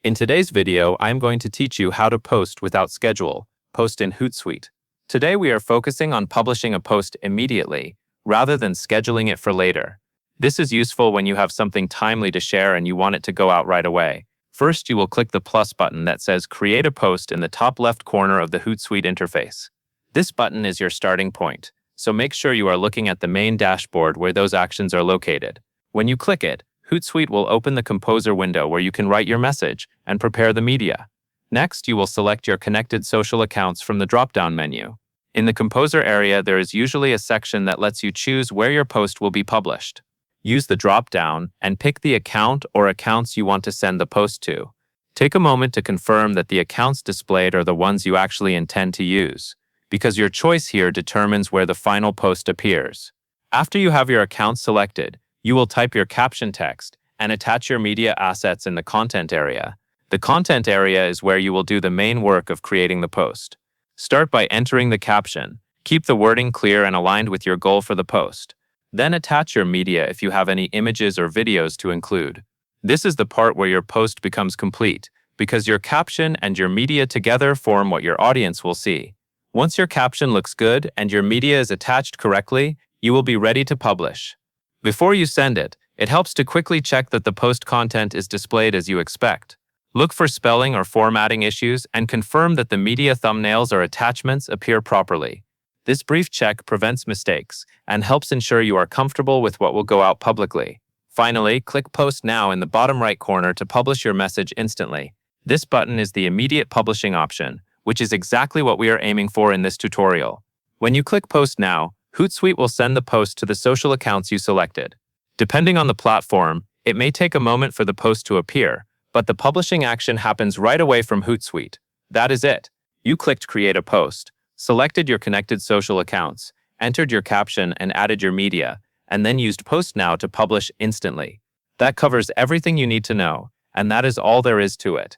In today's video, I'm going to teach you how to post without schedule, post in Hootsuite. Today we are focusing on publishing a post immediately, rather than scheduling it for later. This is useful when you have something timely to share and you want it to go out right away. First, you will click the plus button that says Create a Post in the top left corner of the Hootsuite interface. This button is your starting point, so make sure you are looking at the main dashboard where those actions are located. When you click it, Hootsuite will open the Composer window where you can write your message and prepare the media. Next, you will select your connected social accounts from the drop-down menu. In the Composer area, there is usually a section that lets you choose where your post will be published. Use the drop-down and pick the account or accounts you want to send the post to. Take a moment to confirm that the accounts displayed are the ones you actually intend to use, because your choice here determines where the final post appears. After you have your account selected, you will type your caption text and attach your media assets in the content area. The content area is where you will do the main work of creating the post. Start by entering the caption. Keep the wording clear and aligned with your goal for the post. Then attach your media if you have any images or videos to include. This is the part where your post becomes complete, because your caption and your media together form what your audience will see. Once your caption looks good and your media is attached correctly, you will be ready to publish. Before you send it, it helps to quickly check that the post content is displayed as you expect. Look for spelling or formatting issues and confirm that the media thumbnails or attachments appear properly. This brief check prevents mistakes and helps ensure you are comfortable with what will go out publicly. Finally, click Post Now in the bottom right corner to publish your message instantly. This button is the immediate publishing option, which is exactly what we are aiming for in this tutorial. When you click Post Now, Hootsuite will send the post to the social accounts you selected. Depending on the platform, it may take a moment for the post to appear, but the publishing action happens right away from Hootsuite. That is it. You clicked Create a Post, selected your connected social accounts, entered your caption and added your media, and then used Post Now to publish instantly. That covers everything you need to know, and that is all there is to it.